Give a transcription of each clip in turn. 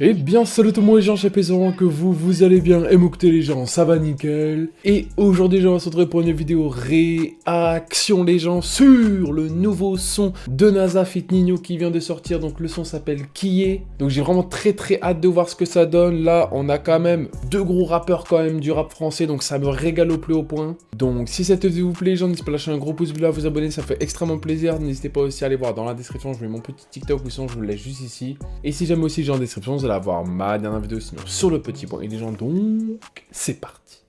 Eh bien salut tout le monde les gens, j'espère que vous allez bien et m'écoutez les gens, ça va nickel. Et aujourd'hui je vais se retrouver pour une vidéo réaction les gens sur le nouveau son de NASA Fit Ninho qui vient de sortir. Donc le son s'appelle Qui. Donc j'ai vraiment très hâte de voir ce que ça donne. Là on a quand même deux gros rappeurs quand même du rap français, donc ça me régale au plus haut point. Donc si cette vidéo vous plaît les gens, n'hésitez pas à lâcher un gros pouce bleu, à vous abonner, ça fait extrêmement plaisir. N'hésitez pas aussi à aller voir dans la description, je mets mon petit TikTok ou sinon je vous le laisse juste ici. Et si jamais aussi j'ai en description, vous allez avoir ma dernière vidéo sinon sur le petit point. Et les gens donc, c'est parti.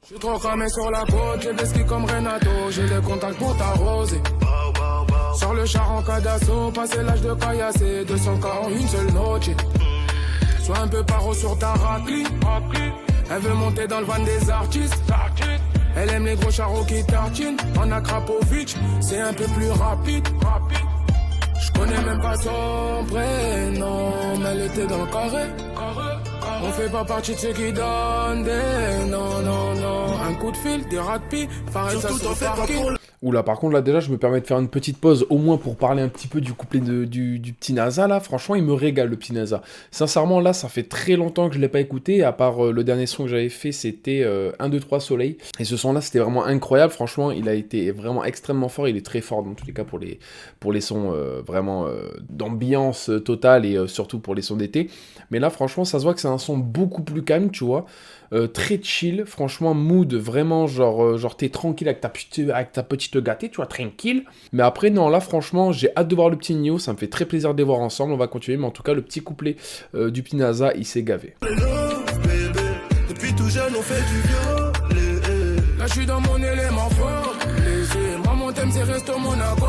Je suis trop cramé sur la côte, j'ai des skis comme Renato, j'ai les contacts pour t'arroser. Sur le char en cas d'assaut, passé l'âge de caillasser, 200K en une seule noche. Sois un peu paro sur ta raclie, elle veut monter dans le van des artistes. Elle aime les gros charros qui tartinent, en Akrapovic, c'est un peu plus rapide. Je connais même pas son prénom, mais elle était dans le carré. On fait pas partie de ceux qui donnent des non. Un coup de fil, des rats-de-pie, pareil ça se fait pas pour le... Oula, par contre, là, déjà, je me permets de faire une petite pause, au moins pour parler un petit peu du couplet du petit NASA, là. Franchement, il me régale, le petit NASA. Sincèrement, là, ça fait très longtemps que je l'ai pas écouté, à part le dernier son que j'avais fait, c'était 1, 2, 3 Soleil. Et ce son-là, c'était vraiment incroyable. Franchement, il a été vraiment extrêmement fort. Il est très fort, dans tous les cas, pour les sons vraiment d'ambiance totale et surtout pour les sons d'été. Mais là, franchement, ça se voit que c'est un son beaucoup plus calme, tu vois. Très chill, franchement mood vraiment genre t'es tranquille avec ta petite gâtée, tu vois, tranquille. Mais après non, là franchement j'ai hâte de voir le petit Ninho, ça me fait très plaisir de les voir ensemble, on va continuer. Mais en tout cas le petit couplet du petit NASA, il s'est gavé. Depuis tout jeune on fait du violet. Là je suis dans mon élément fort. Moi mon thème c'est Resto Monaco.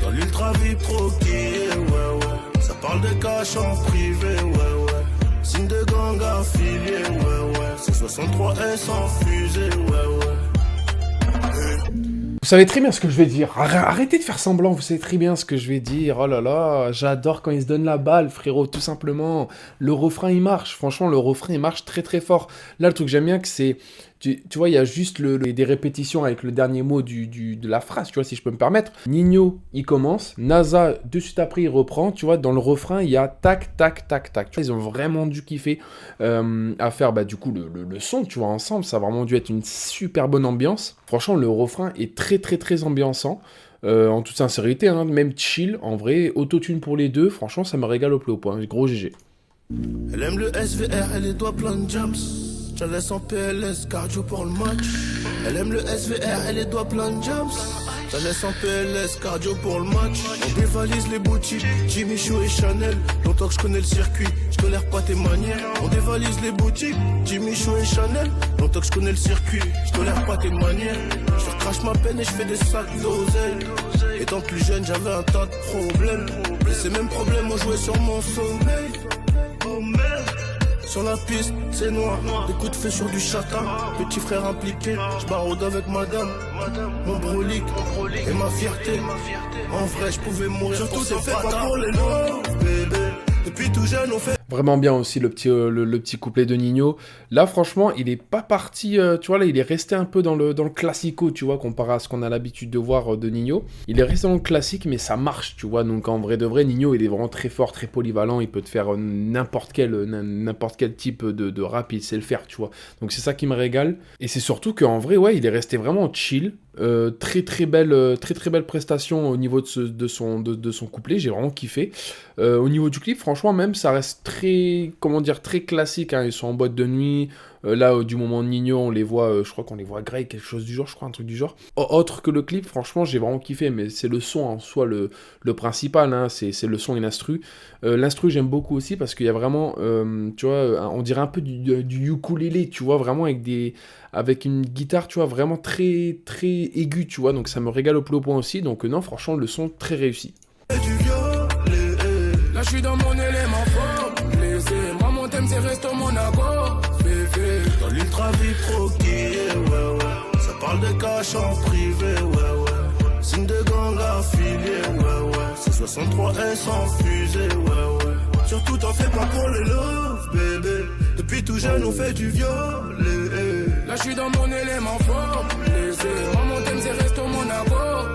Dans l'ultra vie troquée, ouais. Ça parle de cash en privé, ouais. Signe de gang affilié, ouais. C'est 63 S en fusée, ouais. Vous savez très bien ce que je vais dire. Arrêtez de faire semblant, vous savez très bien ce que je vais dire. Oh là là, j'adore quand il se donne la balle, frérot, tout simplement. Le refrain, il marche. Franchement, le refrain, il marche très fort. Là, le truc que j'aime bien, que c'est... Tu vois, il y a juste des répétitions avec le dernier mot de la phrase, tu vois, si je peux me permettre. Ninho, il commence. NASA, de suite après, il reprend. Tu vois, dans le refrain, il y a tac. Tu vois, ils ont vraiment dû kiffer à faire, du coup, le son, tu vois, ensemble. Ça a vraiment dû être une super bonne ambiance. Franchement, le refrain est très ambiançant. En toute sincérité, hein, même chill, en vrai. Autotune pour les deux. Franchement, ça me régale au plus haut point. Gros GG. Elle aime le SVR, elle est doigts plein de jams. Je la laisse en PLS, cardio pour le match. Elle aime le SVR, elle est doigts plein de jams. Je la laisse en PLS, cardio pour le match. On dévalise les boutiques, Jimmy Choo et Chanel. Longtemps que je connais le circuit, je tolère pas tes manières. On dévalise les boutiques, Jimmy Choo et Chanel. Longtemps que je connais le circuit, je tolère pas tes manières. Je recrache ma peine et je fais des sacs d'oseille. Étant plus jeune, j'avais un tas de problèmes. Et ces mêmes problèmes ont joué sur mon sommeil. Oh merde. Sur la piste, c'est noir, des coups de feu sur du châtain. Petit frère impliqué, je baraude avec madame. Mon brolique et ma fierté. En vrai, je pouvais mourir. Surtout, c'est fait pas pour les love, bébé. Depuis tout jeune, on fait... Vraiment bien aussi le petit couplet de Ninho. Là, franchement, il est pas parti, tu vois, là, il est resté un peu dans le classico, tu vois, comparé à ce qu'on a l'habitude de voir de Ninho. Il est resté dans le classique, mais ça marche, tu vois. Donc, en vrai de vrai, Ninho, il est vraiment très fort, très polyvalent. Il peut te faire n'importe quel type de rap, il sait le faire, tu vois. Donc, c'est ça qui me régale. Et c'est surtout qu'en vrai, ouais, il est resté vraiment chill. Très belle prestation au niveau de son couplet, j'ai vraiment kiffé. Au niveau du clip, franchement, même, ça reste très classique, hein. Ils sont en boîte de nuit. Là, du moment de Ninho, on les voit, je crois qu'on les voit grey, quelque chose du genre, je crois, un truc du genre. Autre que le clip, franchement, j'ai vraiment kiffé, mais c'est le son en soi le principal, hein, c'est le son et l'instru. L'instru, j'aime beaucoup aussi parce qu'il y a vraiment, tu vois, on dirait un peu du ukulélé, tu vois, vraiment avec une guitare, tu vois, vraiment très aiguë, tu vois, donc ça me régale au plus haut point aussi. Donc non, franchement, le son très réussi. Là, je suis dans mon élément fort. Moi, mon thème, c'est Resto Monaco. Dans l'ultra vie troquée, ouais. Ça parle de cash en privé, ouais. Signe de gang affilié, ouais. C'est 63 S en fusée, ouais. Surtout, t'en fais pas pour les love, bébé. Depuis tout jeune, on fait du violet. Là je suis dans mon élément fort. Maman t'aime c'est resto Monaco.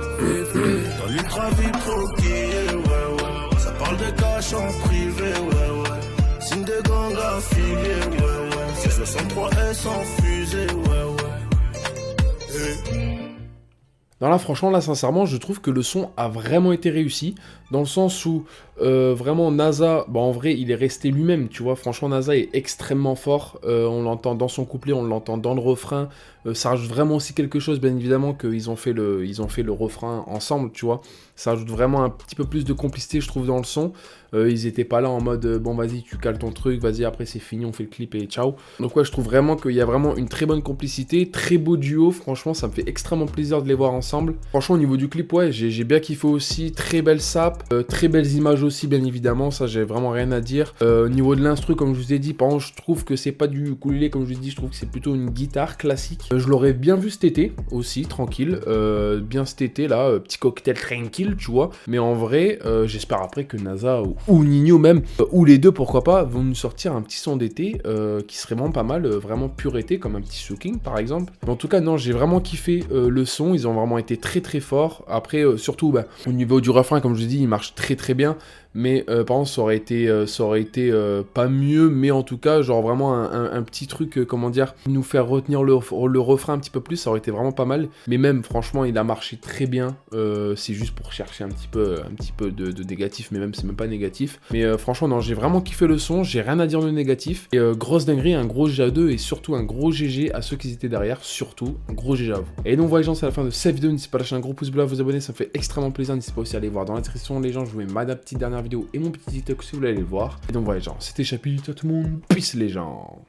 Dans l'ultra vie croquée, ouais. Ça parle de cash en privé, ouais. Signe de gang affilié, ouais. C'est 63 S en fusée, ouais. Non là franchement là sincèrement je trouve que le son a vraiment été réussi dans le sens où vraiment NASA, bah en vrai il est resté lui-même tu vois, franchement NASA est extrêmement fort, on l'entend dans son couplet, on l'entend dans le refrain, ça rajoute vraiment aussi quelque chose bien évidemment qu'ils ont fait le refrain ensemble tu vois, ça ajoute vraiment un petit peu plus de complicité je trouve dans le son, ils étaient pas là en mode bon vas-y tu cales ton truc, vas-y après c'est fini on fait le clip et ciao, donc ouais je trouve vraiment qu'il y a vraiment une très bonne complicité, très beau duo, franchement ça me fait extrêmement plaisir de les voir ensemble. Franchement au niveau du clip ouais j'ai bien kiffé aussi, très belle sap, très belles images aussi bien évidemment, ça j'ai vraiment rien à dire. Au niveau de l'instru comme je vous ai dit, par contre je trouve que c'est pas du ukulélé comme je vous ai dit, je trouve que c'est plutôt une guitare classique. Je l'aurais bien vu cet été aussi, tranquille, bien cet été là, petit cocktail tranquille tu vois, mais en vrai j'espère après que NASA ou Ninho même, ou les deux pourquoi pas, vont nous sortir un petit son d'été qui serait vraiment pas mal, vraiment pur été comme un petit Soaking par exemple. Mais en tout cas non j'ai vraiment kiffé le son, ils ont vraiment été très très forts. Après surtout bah, au niveau du refrain comme je vous ai dit il marche très très bien, mais par contre ça aurait été pas mieux, mais en tout cas genre vraiment un petit truc comment dire, nous faire retenir le refrain un petit peu plus, ça aurait été vraiment pas mal, mais même franchement il a marché très bien, c'est juste pour chercher un petit peu de négatif, mais même c'est même pas négatif, mais franchement non j'ai vraiment kiffé le son, j'ai rien à dire de négatif, et grosse dinguerie, un gros GG à 2 et surtout un gros GG à ceux qui étaient derrière, surtout un gros GG à vous. Et donc voilà les gens, c'est la fin de cette vidéo, n'hésitez pas à lâcher un gros pouce bleu, à vous abonner, ça me fait extrêmement plaisir, n'hésitez pas aussi à aller voir dans la description les gens, je vous mets ma petite dernière vidéo et mon petit TikTok si vous voulez aller le voir. Et donc voilà les gens, c'était Chapi, ciao tout le monde, peace les gens.